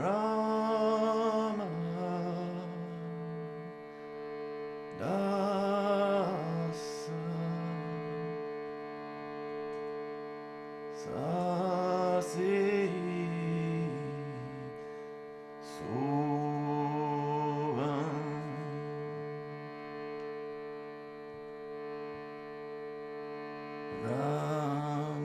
Rama Dasa Sasi Soam Rama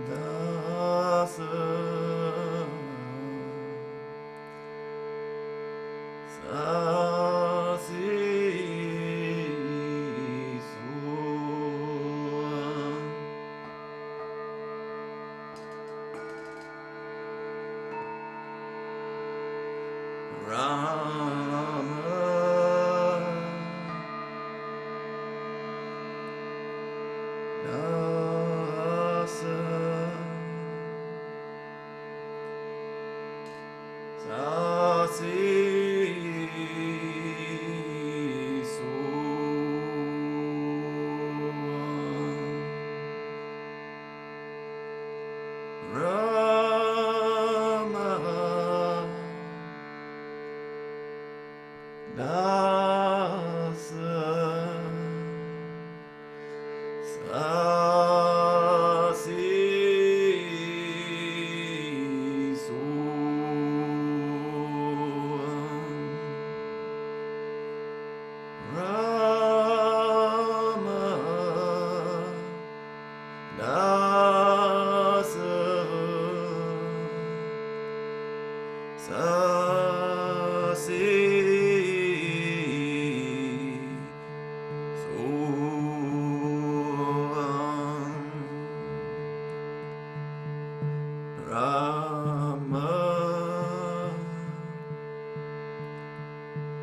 Dasa Sasi Soam Rama Dasa Sasi Soam Rama Dasa Sasi Soam Rama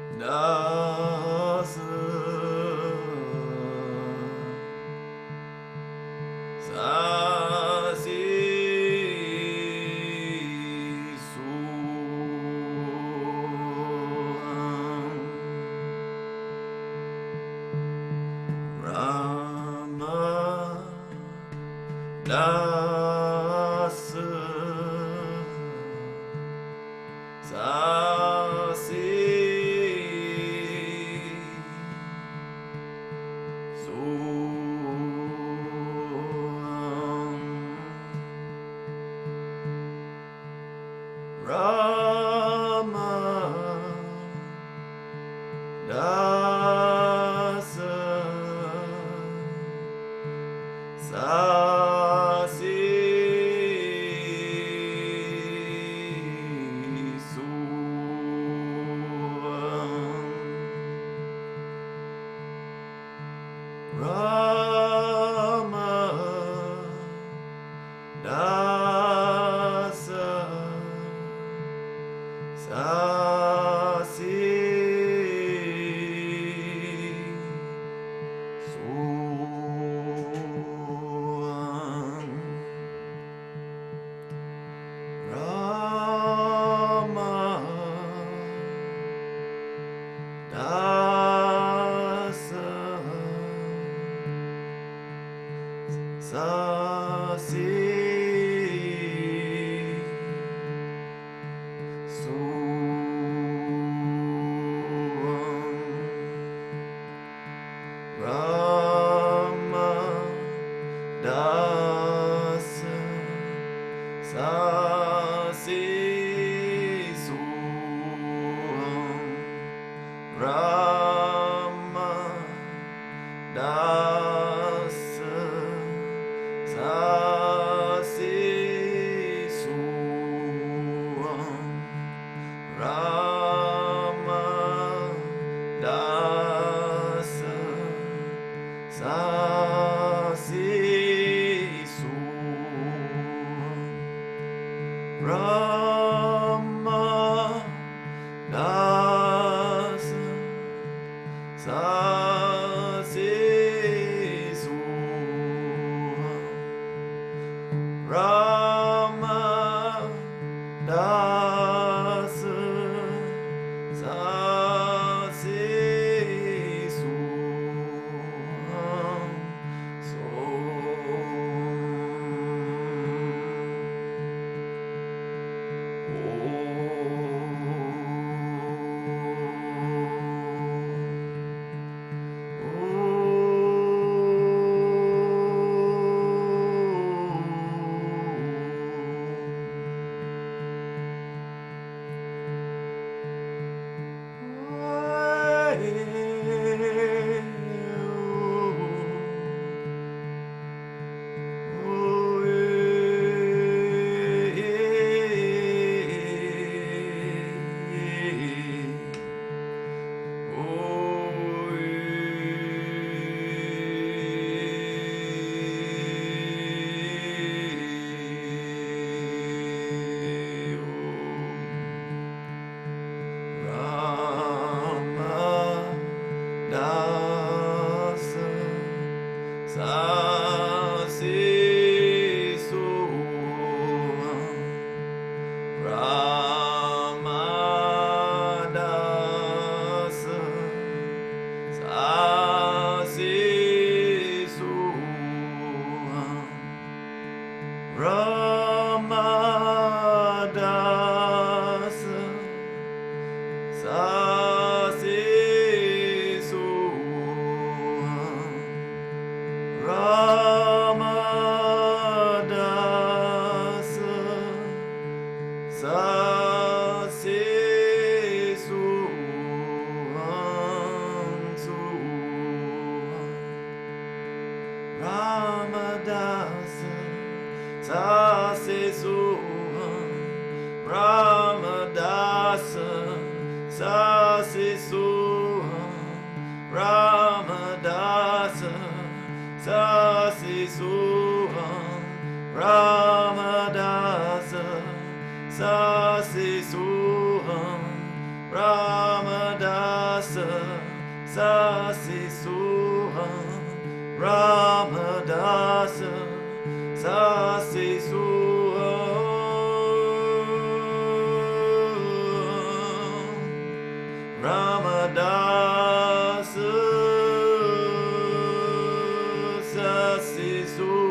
Dasa Sasi Soam Rama Dasa Sasi Soam Rama Dasa Sasi Soam Rama Dasa Sasi Soam Rama Dasa Sasi Soam Rama Dasa Sasi Soam Rama Dasa Sasi Soam Rama Dasa Sasi Soam Rama Dasa Sasi Soam Rama Dasa Sasi Soam Rama Dasa sa se Soham Soham Ramadasa sa se Soham Ramadasa sa se Soham Ramadasa sa se Soham Ramadasa sa se Soham Ramadasa sa se Soham Ramadasa sa se Soham Ramadasa sa se Soham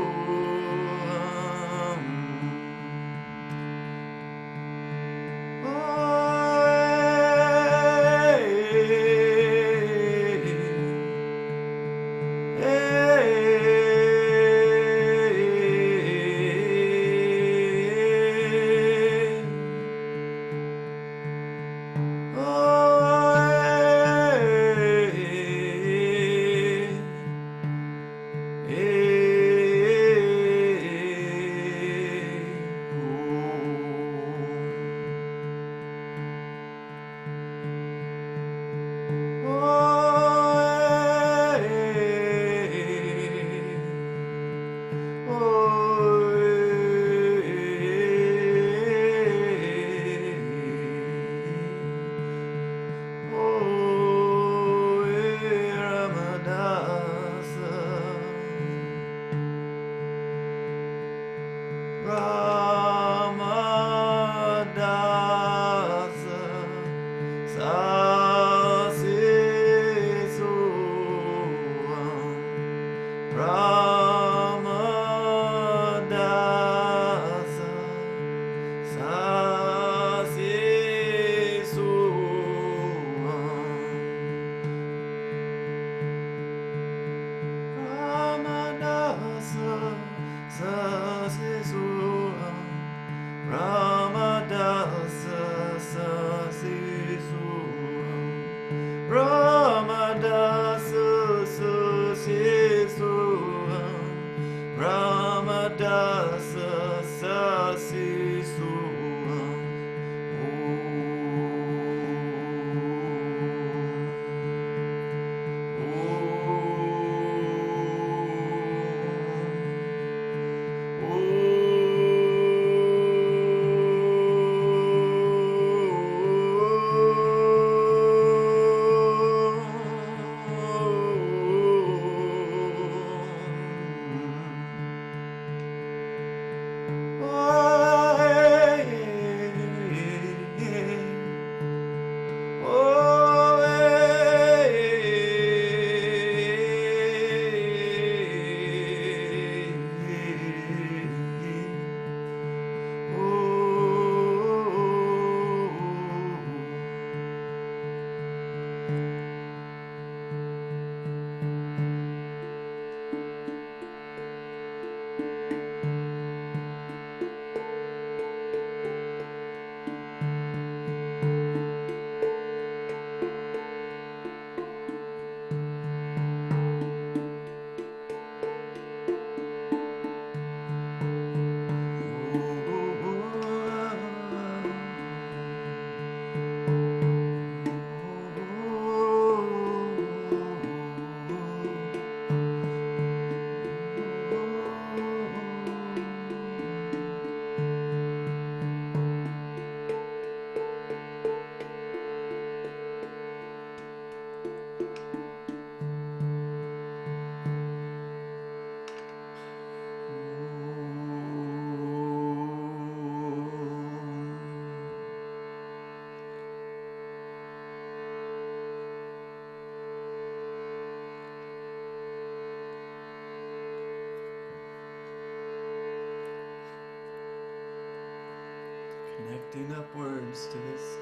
Connecting upwards to this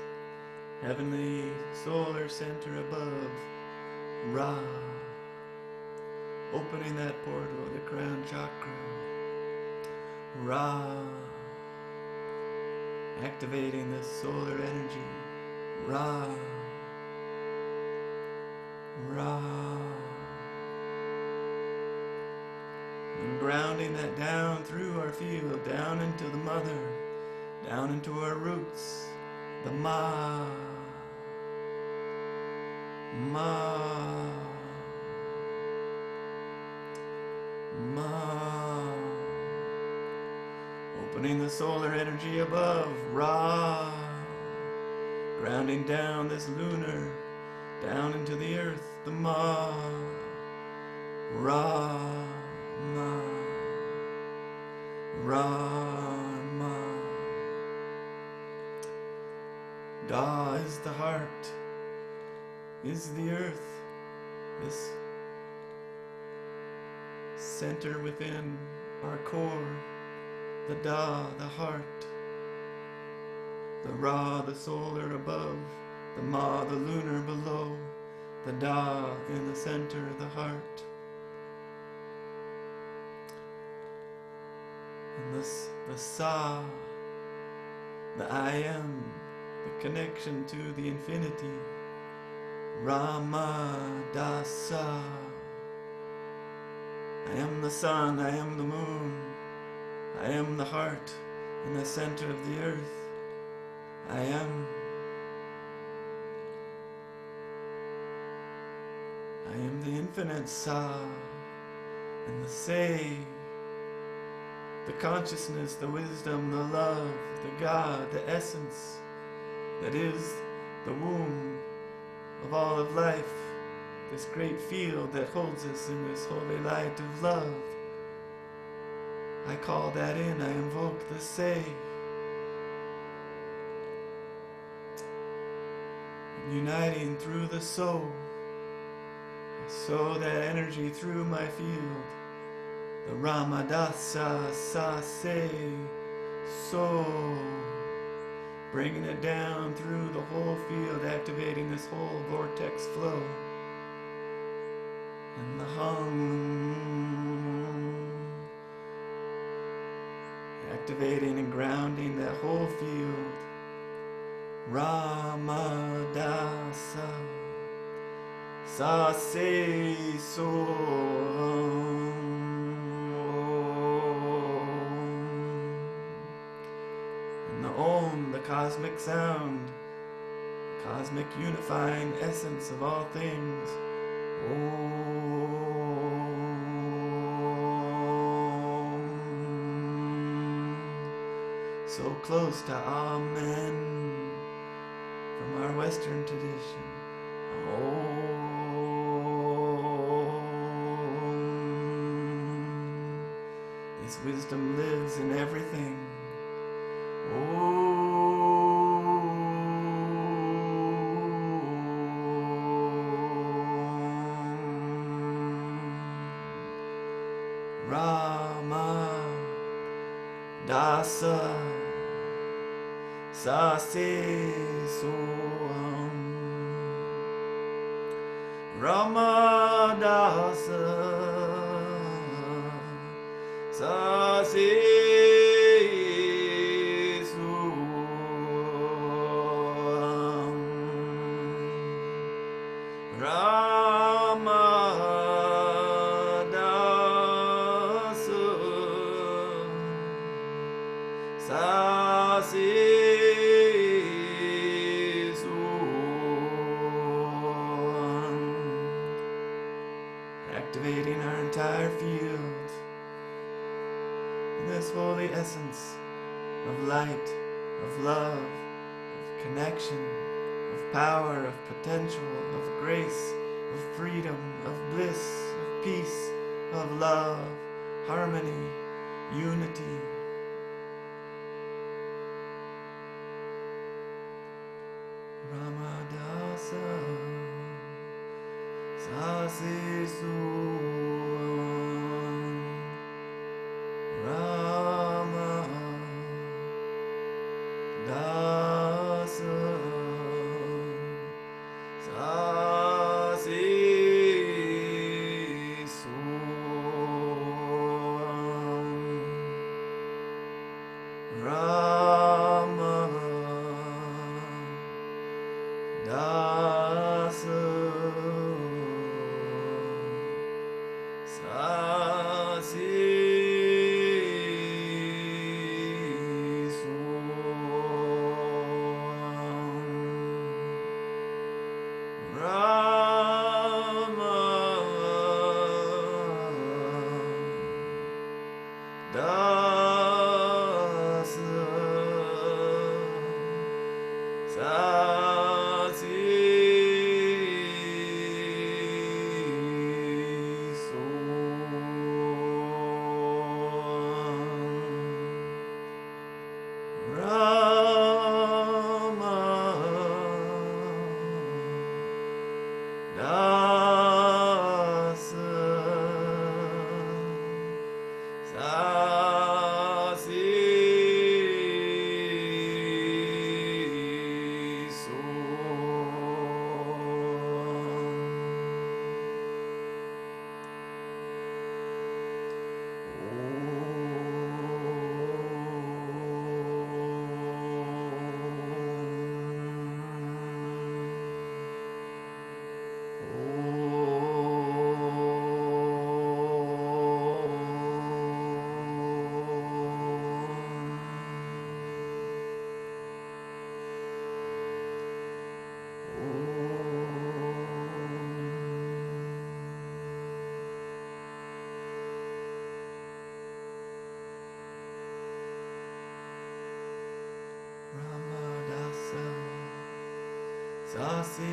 heavenly solar center above, Ra. Opening that portal, the crown chakra, Ra. activating this solar energy. Ra, Ra. And grounding that down through our field, down into the mother, down into our roots, the Ma, Ma, Ma. Opening the solar energy above, Ra. Grounding down this lunar, down into the earth, the Ma, Ra, Ma, Ra, Ma. Da is the heart, is the earth, this center within our core, the Da, the heart, the Ra, the solar above, the Ma, the lunar below, the Da in the center, the heart. And this, the Sa, the I am, the connection to the infinity, Rama Dasa. I am the sun, I am the moon, I am the heart in the center of the earth. I am the infinite Sa, and the Say, the consciousness, the wisdom, the love, the God, the essence that is the womb of all of life, this great field that holds us in this holy light of love. I call that in, I invoke the Say. Uniting through the soul, I sow that energy through my field, the Ramadasa Sa Se So, bringing it down through the whole field, activating this whole vortex flow, and the Hum, activating and grounding that whole field, Ramadasa Sa Se So. And the Om, the cosmic sound, cosmic unifying essence of all things. Om. So close to Amen from our Western tradition. Om. This wisdom lives in everything. Om. Rama Dasa Sa Se So. Rama Dasa Sa Se So. Rama Dasa Sa Se So. Activating our entire field in this holy essence of light, of love, of connection, of power, of potential, of grace, of freedom, of bliss, of peace, of love, harmony, unity. Ramadasa Sa Se So. Rama Dasa Sa Se So. Rama Dasu Sasi Rama Dasa Sasi Rama Dasa Sasi Ramadasa Sasi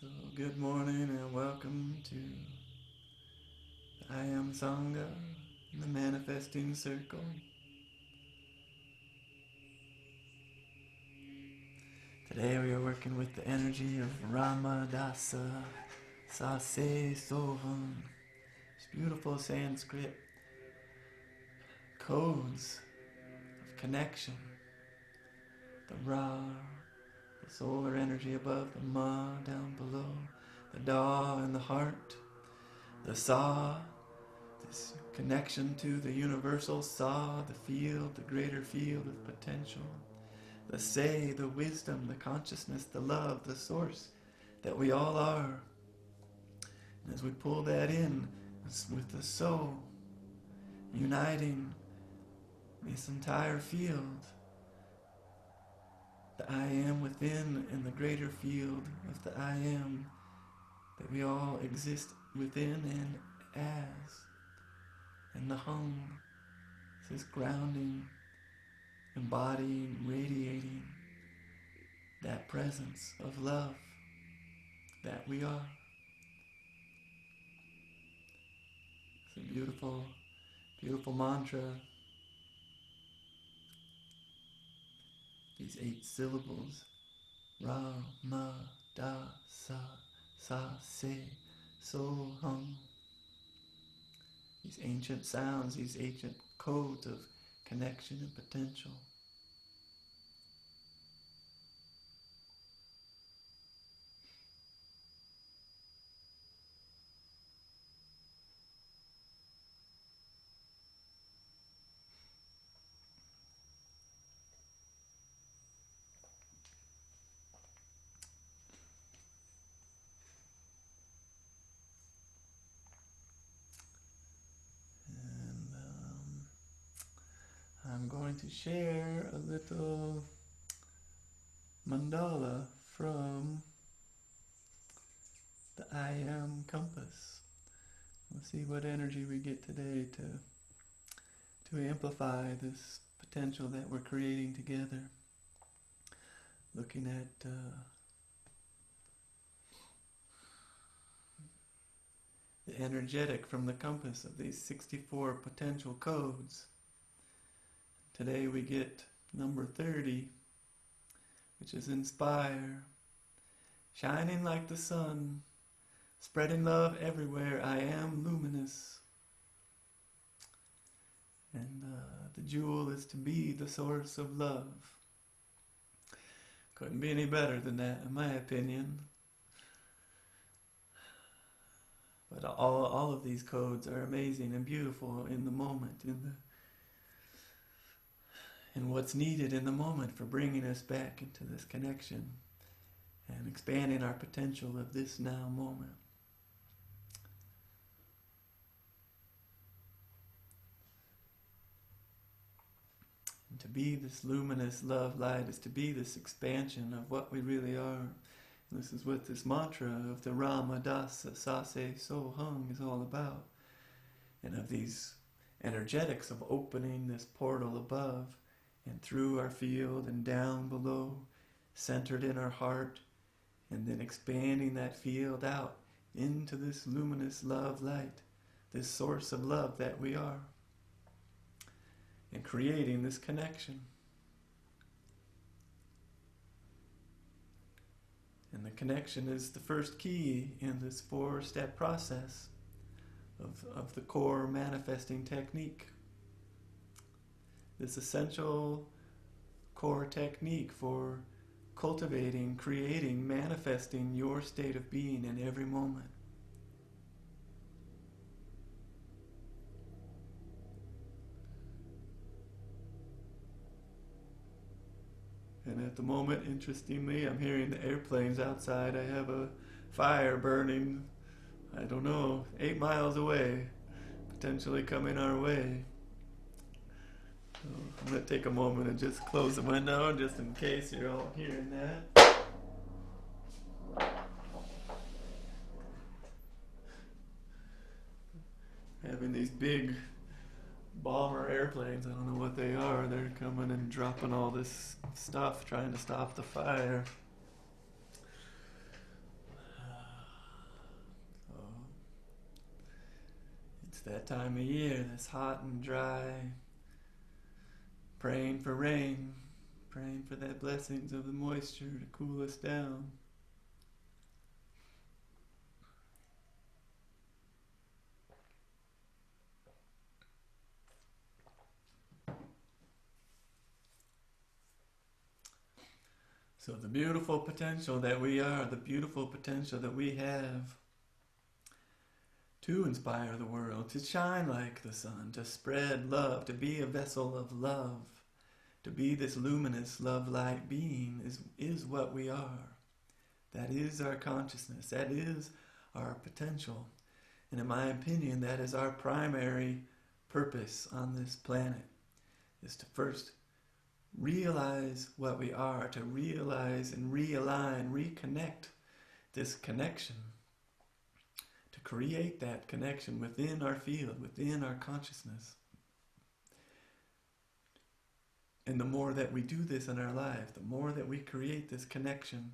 So good morning and welcome to the I Am Sangha, the Manifesting Circle. Today we are working with the energy of Ramadasa Sase Soham. It's beautiful Sanskrit codes of connection. The Ra, the solar energy above, the Ma down below, the Da in the heart, the Sa, this connection to the universal Sa, the field, the greater field of potential, the Say, the wisdom, the consciousness, the love, the source that we all are. And as we pull that in with the So, uniting this entire field, the I Am within and the greater field of the I Am that we all exist within and as. And the Hum, this grounding, embodying, radiating that presence of love that we are. It's a beautiful, beautiful mantra. These 8 syllables. Ra, ma, da, sa, se, so, hum. These ancient sounds, these ancient codes of connection and potential. I'm going to share a little mandala from the I compass. We'll see what energy we get today to amplify this potential that we're creating together. Looking at the energetic from the compass of these 64 potential codes. Today we get number 30, which is inspire. Shining like the sun, spreading love everywhere, I am luminous. And the jewel is to be the source of love. Couldn't be any better than that, in my opinion. But all of these codes are amazing and beautiful in the moment, in what's needed in the moment for bringing us back into this connection and expanding our potential of this now moment. And to be this luminous love light is to be this expansion of what we really are. And this is what this mantra of the Rama Dasa Sase So Hung is all about. And of these energetics of opening this portal above and through our field and down below, centered in our heart, and then expanding that field out into this luminous love light, this source of love that we are, and creating this connection. And the connection is the first key in this 4-step process of the core manifesting technique. This essential core technique for cultivating, creating, manifesting your state of being in every moment. And at the moment, interestingly, I'm hearing the airplanes outside. I have a fire burning, I don't know, 8 miles away, potentially coming our way. So I'm going to take a moment and just close the window just in case you're all hearing that. Having these big bomber airplanes, I don't know what they are, they're coming and dropping all this stuff, trying to stop the fire. So it's that time of year that's hot and dry, praying for rain, praying for that blessings of the moisture to cool us down. So the beautiful potential that we are, the beautiful potential that we have to inspire the world, to shine like the sun, to spread love, to be a vessel of love, to be this luminous love light being is what we are. That is our consciousness. That is our potential. And in my opinion, that is our primary purpose on this planet, is to first realize what we are, to realize and realign, reconnect this connection, to create that connection within our field, within our consciousness. And the more that we do this in our life, the more that we create this connection,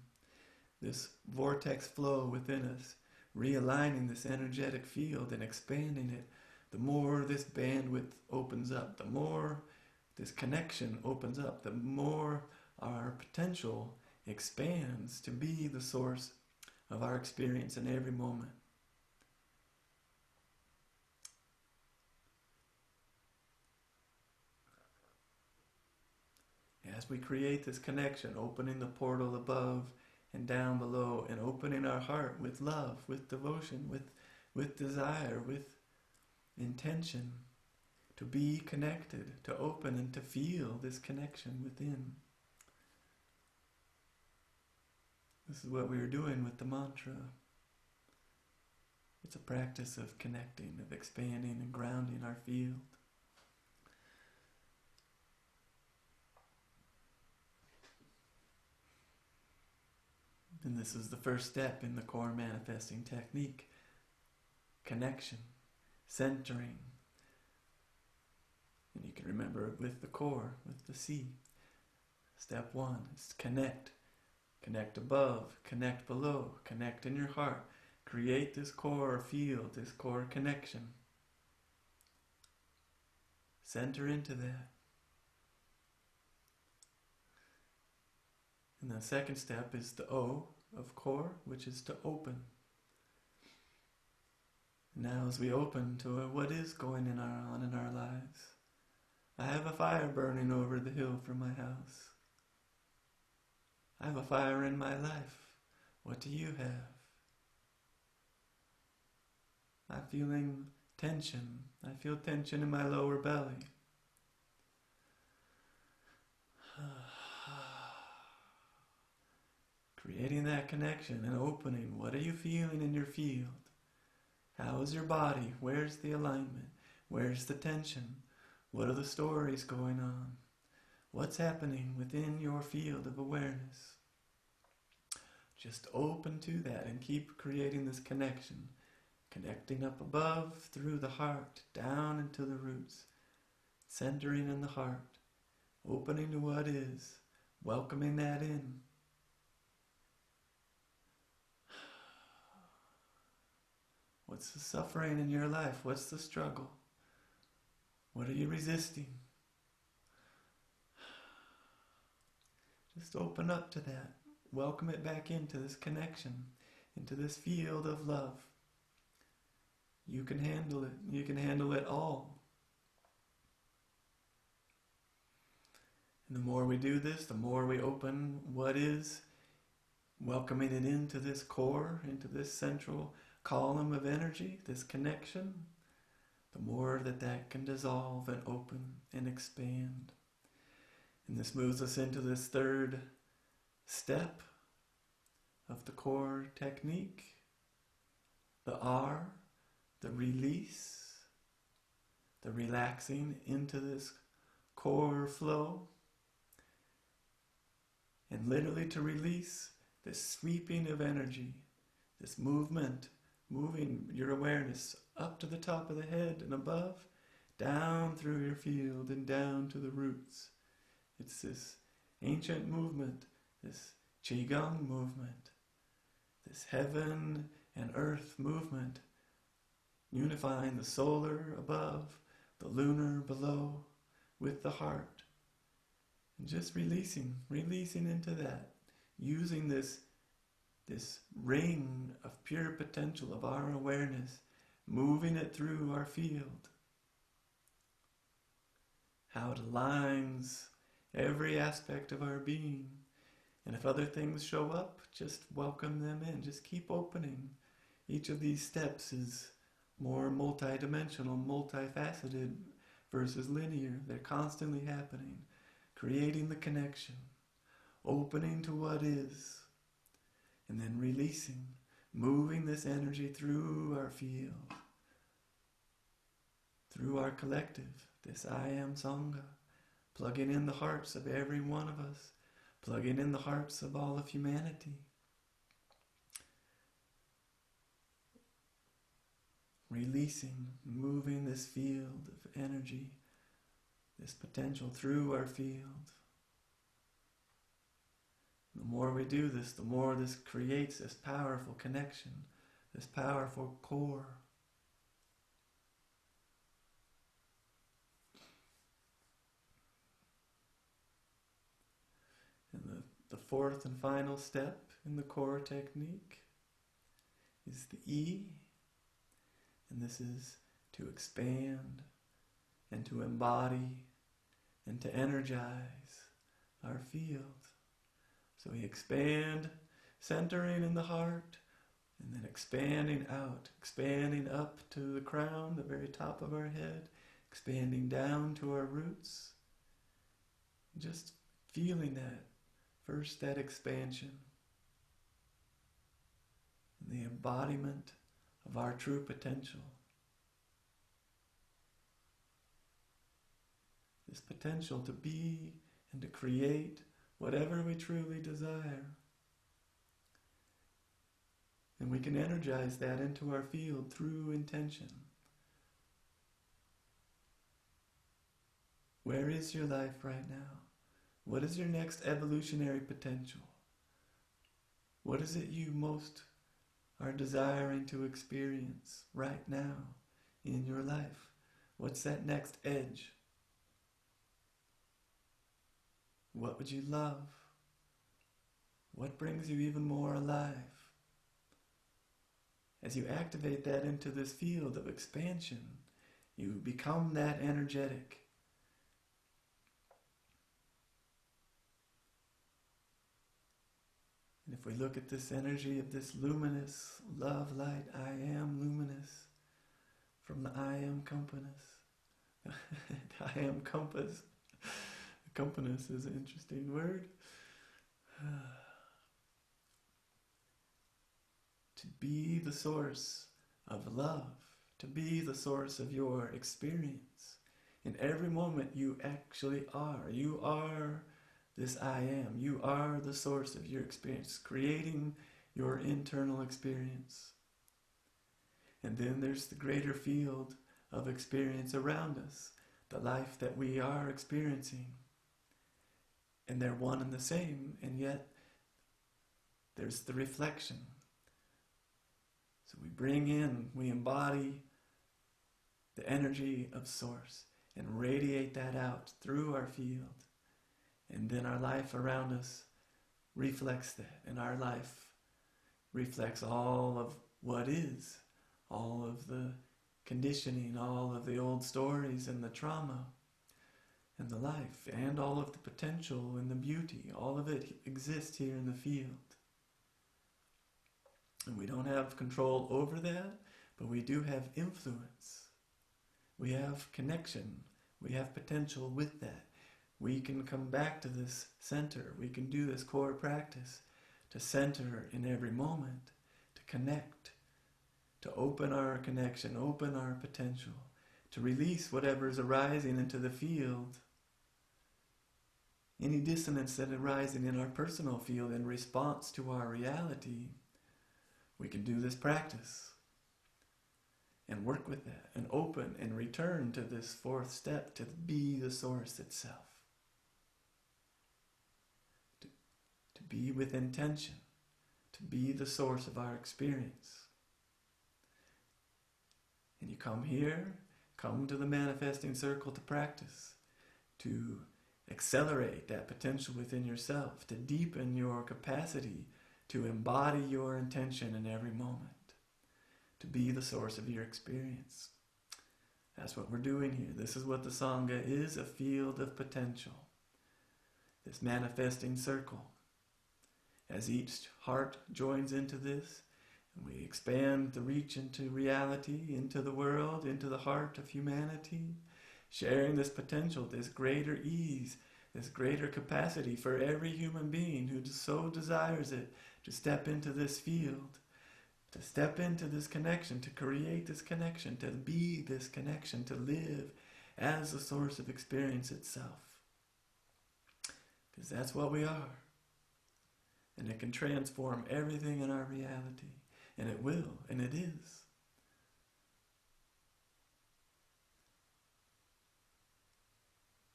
this vortex flow within us, realigning this energetic field and expanding it, the more this bandwidth opens up, the more this connection opens up, the more our potential expands to be the source of our experience in every moment. As we create this connection, opening the portal above and down below, and opening our heart with love, with devotion, with desire, with intention, to be connected, to open and to feel this connection within. This is what we are doing with the mantra. It's a practice of connecting, of expanding and grounding our field. And this is the first step in the core manifesting technique, connection, centering. And you can remember it with the core, with the C. Step 1 is connect. Connect above, connect below, connect in your heart. Create this core field, this core connection. Center into that. And the second step is the O of core, which is to open. Now as we open to what is going on in our lives, I have a fire burning over the hill from my house. I have a fire in my life. What do you have? I'm feeling tension. I feel tension in my lower belly. Creating that connection and opening. What are you feeling in your field? How is your body? Where's the alignment? Where's the tension? What are the stories going on? What's happening within your field of awareness? Just open to that and keep creating this connection. Connecting up above, through the heart, down into the roots. Centering in the heart. Opening to what is. Welcoming that in. What's the suffering in your life? What's the struggle? What are you resisting? Just open up to that. Welcome it back into this connection, into this field of love. You can handle it. You can handle it all. And the more we do this, the more we open what is, welcoming it into this core, into this central column of energy, this connection, the more that can dissolve and open and expand. And this moves us into this third step of the core technique, the R, the release, the relaxing into this core flow, and literally to release this sweeping of energy, this movement, moving your awareness up to the top of the head and above, down through your field and down to the roots. It's this ancient movement, this Qigong movement, this heaven and earth movement, unifying the solar above, the lunar below, with the heart. And just releasing into that, using this ring of pure potential of our awareness, moving it through our field. How it aligns every aspect of our being. And if other things show up, just welcome them in. Just keep opening. Each of these steps is more multidimensional, multifaceted versus linear. They're constantly happening. Creating the connection. Opening to what is. And then releasing. Moving this energy through our field. Through our collective. This I Am Sangha. Plugging in the hearts of every one of us. Plugging in the hearts of all of humanity. Releasing, moving this field of energy, this potential through our field. The more we do this, the more this creates this powerful connection, this powerful core. And the fourth and final step in the core technique is the E. And this is to expand and to embody and to energize our field. So we expand, centering in the heart, and then expanding out, expanding up to the crown, the very top of our head, expanding down to our roots. Just feeling that, first that expansion, and the embodiment of our true potential. This potential to be and to create whatever we truly desire. And we can energize that into our field through intention. Where is your life right now? What is your next evolutionary potential? What is it you most are desiring to experience right now in your life? What's that next edge? What would you love? What brings you even more alive? As you activate that into this field of expansion, you become that energetic. And if we look at this energy of this luminous love light, I am luminous, from the I am compass. I am compass. Compass is an interesting word. To be the source of love, to be the source of your experience. In every moment you actually are. You are this I am. You are the source of your experience, creating your internal experience. And then there's the greater field of experience around us, the life that we are experiencing. And they're one and the same, and yet there's the reflection. So we bring in, we embody the energy of Source and radiate that out through our field. And then our life around us reflects that. And our life reflects all of what is, all of the conditioning, all of the old stories and the trauma and the life, and all of the potential and the beauty. All of it exists here in the field. And we don't have control over that, but we do have influence. We have connection. We have potential with that. We can come back to this center. We can do this core practice to center in every moment, to connect, to open our connection, open our potential, to release whatever is arising into the field. Any dissonance that arising in our personal field in response to our reality, we can do this practice and work with that and open and return to this fourth step, to be the source itself. To be with intention, to be the source of our experience. And you come here, come to the manifesting circle to practice, to accelerate that potential within yourself, to deepen your capacity to embody your intention in every moment, to be the source of your experience. That's what we're doing here. This is what the Sangha is, a field of potential. This manifesting circle. As each heart joins into this, and we expand the reach into reality, into the world, into the heart of humanity, sharing this potential, this greater ease, this greater capacity for every human being who so desires it, to step into this field, to step into this connection, to create this connection, to be this connection, to live as the source of experience itself. Because that's what we are. And it can transform everything in our reality. And it will, and it is.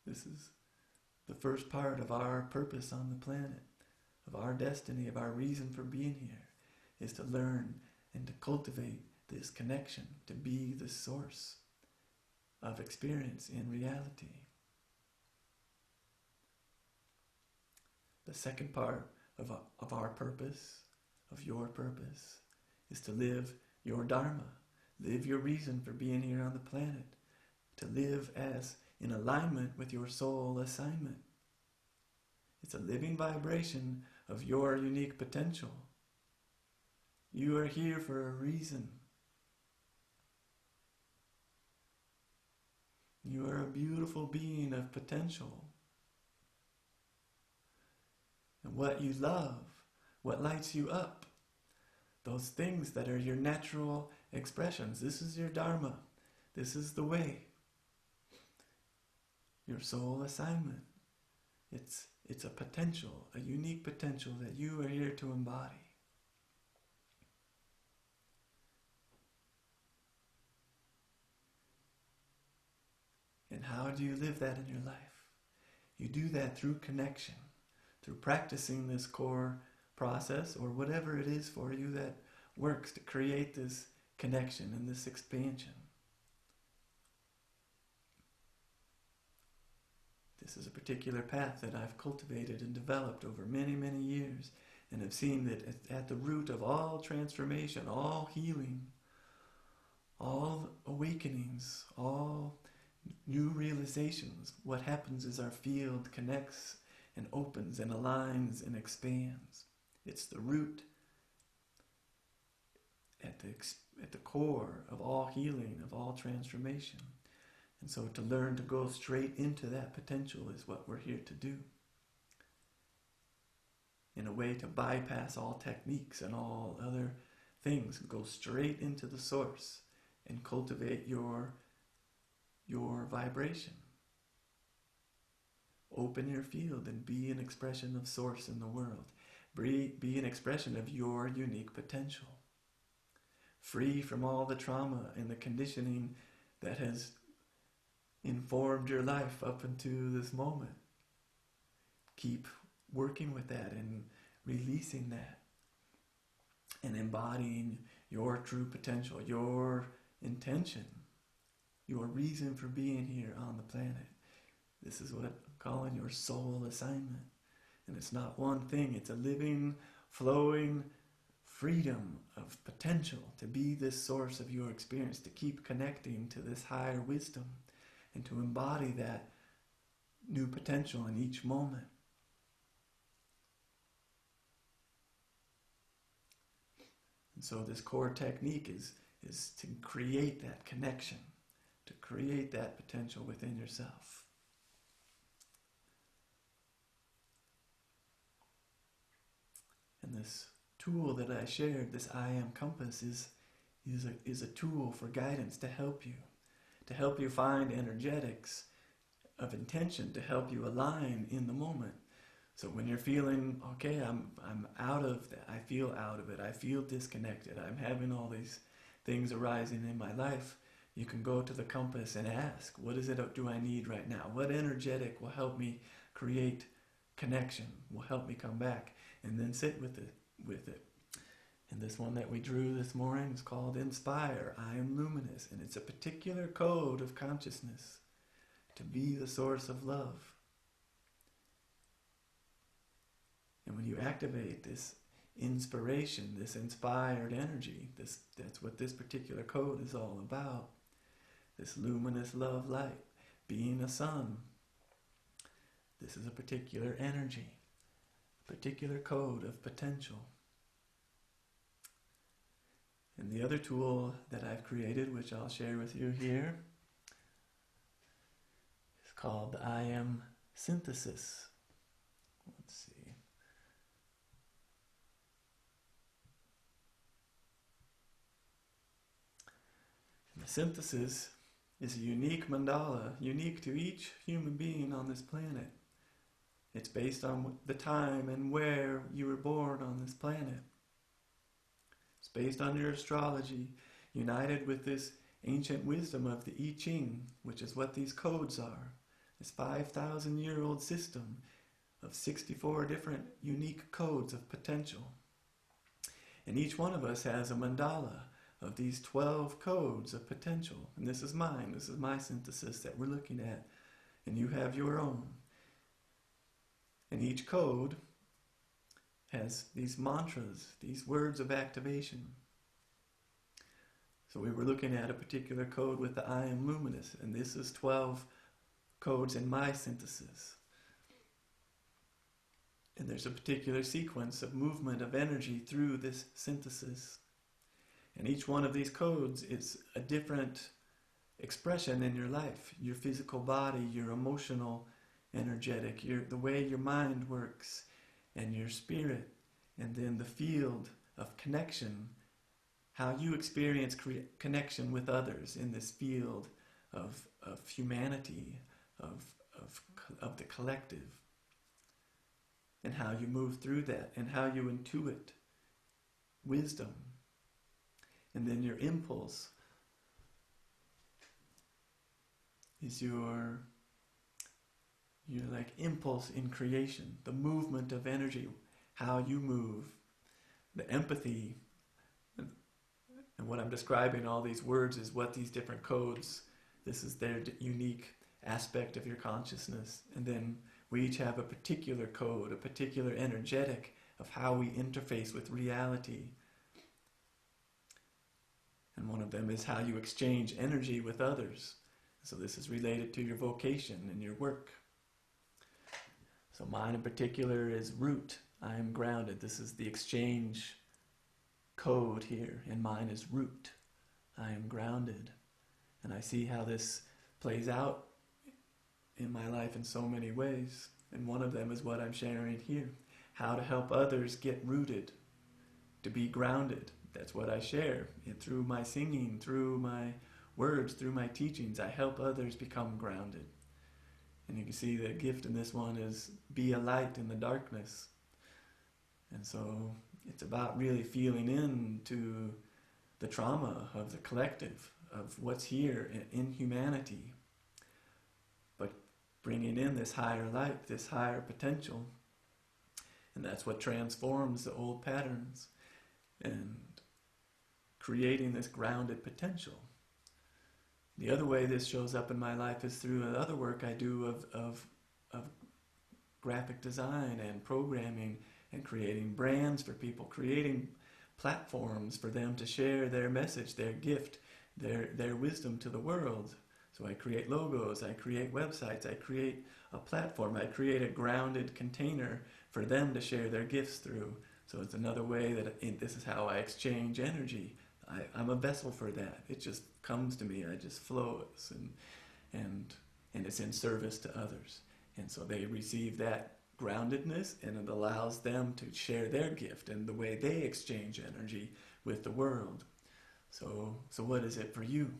This is the first part of our purpose on the planet, of our destiny, of our reason for being here, is to learn and to cultivate this connection, to be the source of experience in reality. The second part of our purpose, of your purpose, is to live your dharma, live your reason for being here on the planet, to live as in alignment with your soul assignment. It's a living vibration of your unique potential. You are here for a reason. You are a beautiful being of potential. And what you love, what lights you up, those things that are your natural expressions. This is your dharma. This is the way. Your soul assignment. It's a potential, a unique potential that you are here to embody. how do you live that in your life? You do that through connection, through practicing this core process or whatever it is for you that works to create this connection and this expansion. This is a particular path that I've cultivated and developed over many, many years, and have seen that at the root of all transformation, all healing, all awakenings, all new realizations, what happens is our field connects and opens and aligns and expands. It's the root at the core of all healing, of all transformation. And so to learn to go straight into that potential is what we're here to do. In a way to bypass all techniques and all other things, go straight into the source and cultivate your vibration. Open your field and be an expression of source in the world. Be an expression of your unique potential. Free from all the trauma and the conditioning that has informed your life up until this moment. Keep working with that and releasing that and embodying your true potential, your intention, your reason for being here on the planet. This is what I'm calling your soul assignment. And it's not one thing, it's a living, flowing freedom of potential to be this source of your experience, to keep connecting to this higher wisdom and to embody that new potential in each moment. And so this core technique is to create that connection, to create that potential within yourself. And this tool that I shared, this I Am Compass, is a tool for guidance to help you find energetics of intention, to help you align in the moment. So when you're feeling, okay, I'm out of that, I feel out of it, I feel disconnected, I'm having all these things arising in my life, you can go to the compass and ask, what is it do I need right now? What energetic will help me create connection, will help me come back, and then sit with it. And this one that we drew this morning is called Inspire, I Am Luminous, and it's a particular code of consciousness to be the source of love. And when you activate this inspiration, this inspired energy, that's what this particular code is all about. This luminous love light, being a sun. This is a particular energy, a particular code of potential. And the other tool that I've created, which I'll share with you here, is called the I Am Synthesis. Let's see. The synthesis is a unique mandala, unique to each human being on this planet. It's based on the time and where you were born on this planet. It's based on your astrology, united with this ancient wisdom of the I Ching, which is what these codes are. This 5,000-year-old system of 64 different unique codes of potential. And each one of us has a mandala of these 12 codes of potential. And this is mine, this is my synthesis that we're looking at. And you have your own. And each code has these mantras, these words of activation. So we were looking at a particular code with the I Am Luminous, and this is 12 codes in my synthesis. And there's a particular sequence of movement of energy through this synthesis. And each one of these codes is a different expression in your life. Your physical body, your emotional, energetic, the way your mind works, and your spirit, and then the field of connection, how you experience connection with others in this field of humanity, of the collective, and how you move through that, and how you intuit wisdom. And then your impulse is your like impulse in creation, the movement of energy, how you move, the empathy. And what I'm describing, all these words, is what these different codes, this is their unique aspect of your consciousness. And then we each have a particular code, a particular energetic of how we interface with reality. And one of them is how you exchange energy with others. So this is related to your vocation and your work. So mine in particular is root. I am grounded. This is the exchange code here, and mine is root. I am grounded. And I see how this plays out in my life in so many ways. And one of them is what I'm sharing here. How to help others get rooted, to be grounded. That's what I share. And through my singing, through my words, through my teachings, I help others become grounded. And you can see the gift in this one is be a light in the darkness. And so it's about really feeling into the trauma of the collective, of what's here in humanity, but bringing in this higher light, this higher potential. And that's what transforms the old patterns and creating this grounded potential. The other way this shows up in my life is through other work I do of graphic design and programming and creating brands for people, creating platforms for them to share their message, their gift, their wisdom to the world. So I create logos, I create websites, I create a platform, I create a grounded container for them to share their gifts through. So it's another way that this is how I exchange energy. I'm a vessel for that. It just comes to me. I just flows, and it's in service to others. And so they receive that groundedness, and it allows them to share their gift and the way they exchange energy with the world. So what is it for you?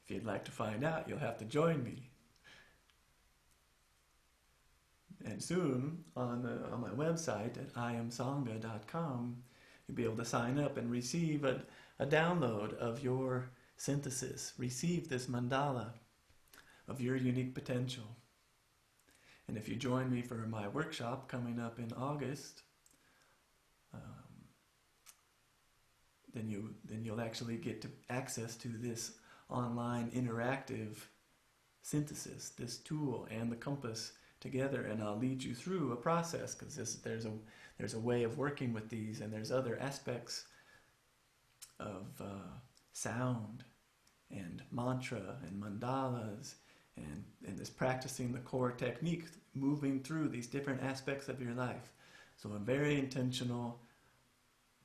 If you'd like to find out, you'll have to join me. And soon on my website at iamsangha.com, you'll be able to sign up and receive a download of your synthesis. Receive this mandala of your unique potential. And if you join me for my workshop coming up in August, then you'll actually get to access to this online interactive synthesis, this tool and the compass together, and I'll lead you through a process, because there's a way of working with these, and there's other aspects of sound and mantra and mandalas and this practicing the core technique, moving through these different aspects of your life. So a very intentional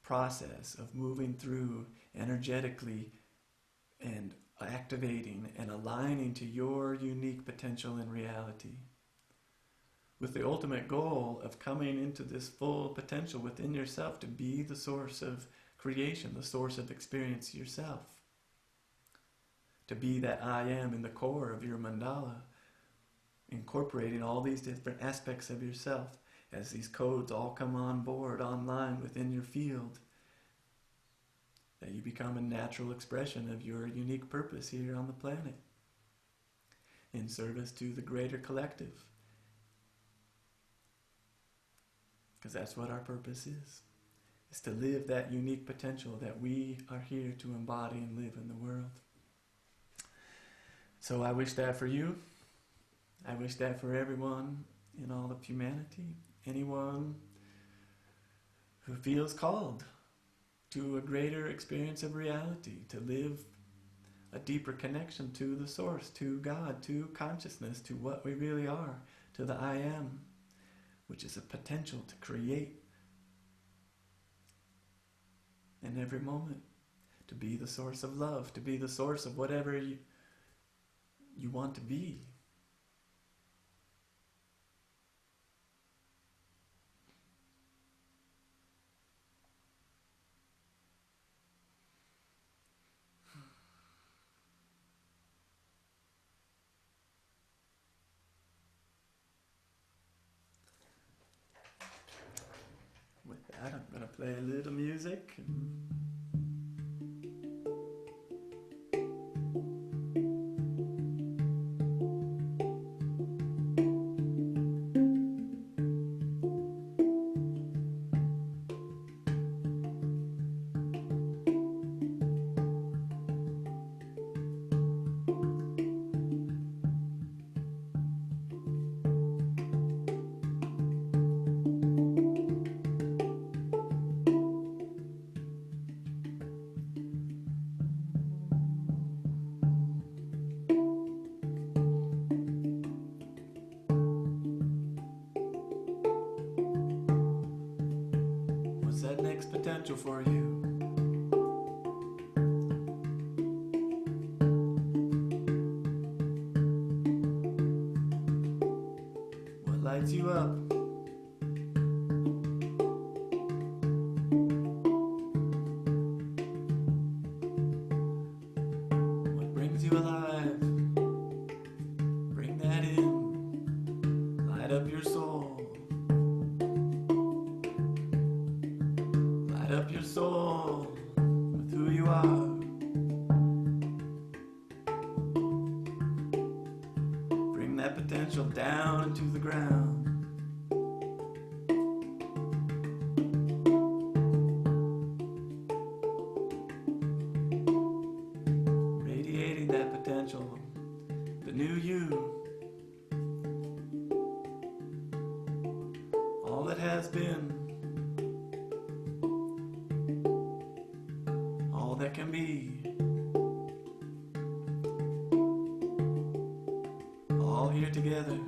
process of moving through energetically and activating and aligning to your unique potential in reality, with the ultimate goal of coming into this full potential within yourself to be the source of creation, the source of experience yourself. To be that I am in the core of your mandala, incorporating all these different aspects of yourself as these codes all come on board online within your field, that you become a natural expression of your unique purpose here on the planet, in service to the greater collective. Because that's what our purpose is to live that unique potential that we are here to embody and live in the world. So I wish that for you. I wish that for everyone in all of humanity. Anyone who feels called to a greater experience of reality, to live a deeper connection to the source, to God, to consciousness, to what we really are, to the I am, which is a potential to create in every moment, to be the source of love, to be the source of whatever you want to be. With that, I'm going to play a little music. that next potential for you. What lights you up? What brings you alive? Bring that in. Light up your soul. Light up your soul with who you are. Bring that potential down into the ground. Radiating that potential, the new you. All that has been. All that can be. All here together.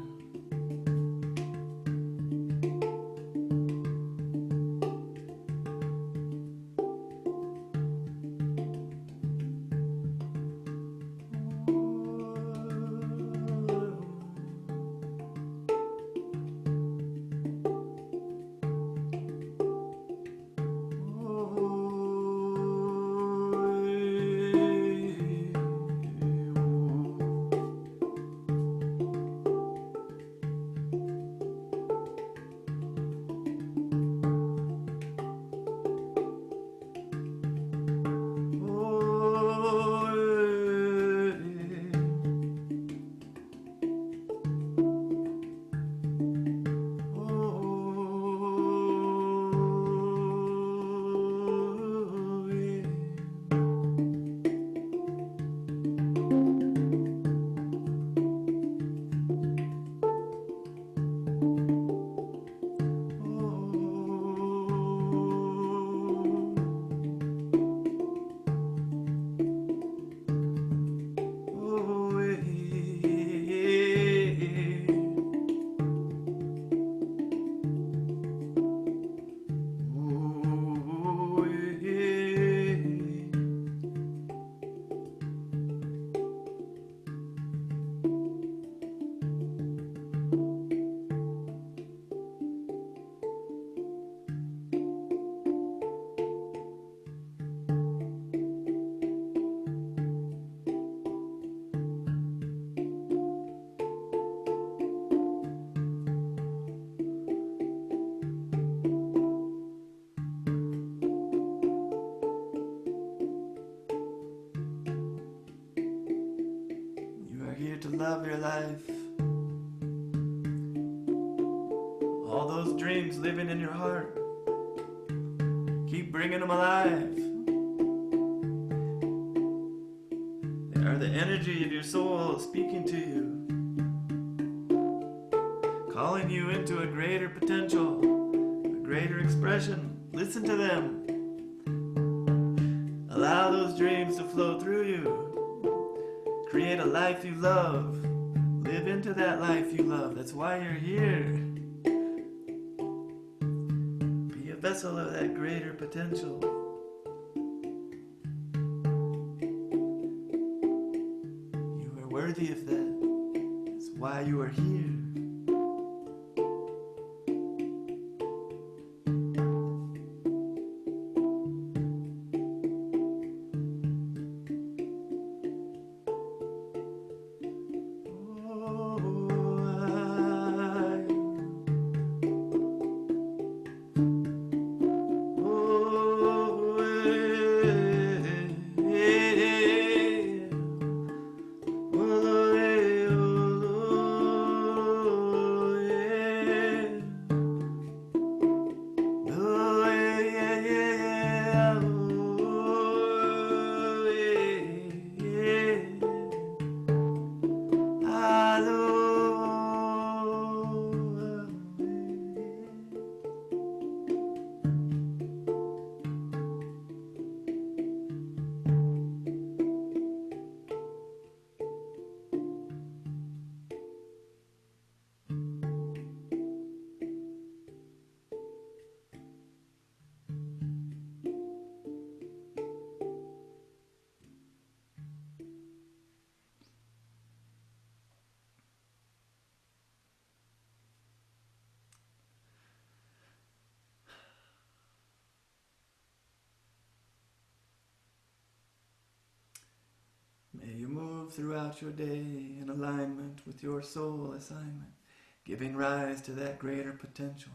To love your life. All those dreams living in your heart, keep bringing them alive. They are the energy of your soul speaking to you, calling you into a greater potential, a greater expression. Listen to them. Allow those dreams to flow through you. Create a life you love. Live into that life you love. That's why you're here. Be a vessel of that greater potential. You are worthy of that. That's why you are here. move throughout your day in alignment with your soul assignment, giving rise to that greater potential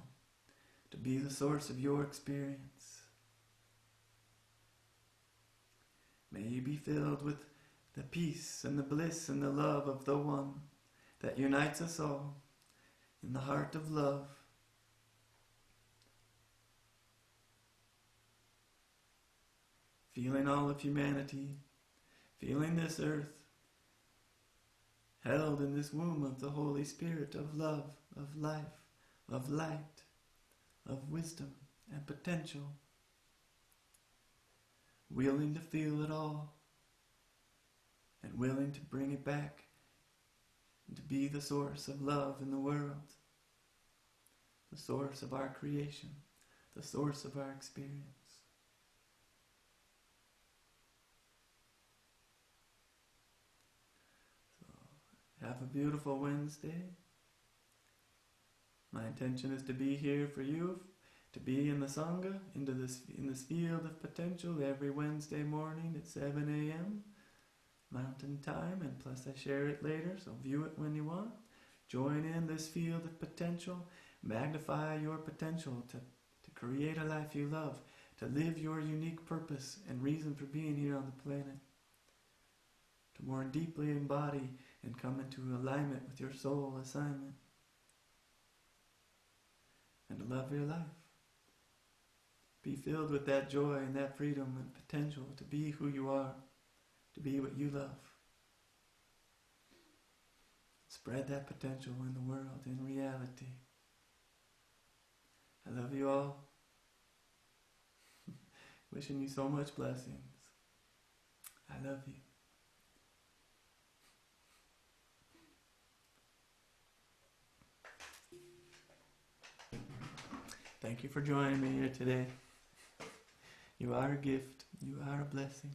to be the source of your experience. May you be filled with the peace and the bliss and the love of the One that unites us all in the heart of love. Feeling all of humanity, feeling this earth, held in this womb of the Holy Spirit of love, of life, of light, of wisdom and potential, willing to feel it all and willing to bring it back and to be the source of love in the world, the source of our creation, the source of our experience. So, have a beautiful Wednesday. My intention is to be here for you, to be in the Sangha, in this field of potential every Wednesday morning at 7 a.m. Mountain Time, and plus I share it later, so view it when you want. Join in this field of potential, magnify your potential to create a life you love, to live your unique purpose and reason for being here on the planet, to more deeply embody and come into alignment with your soul assignment, and to love your life. Be filled with that joy and that freedom and potential to be who you are, to be what you love. Spread that potential in the world, in reality. I love you all. Wishing you so much blessings. I love you. Thank you for joining me here today. You are a gift. You are a blessing.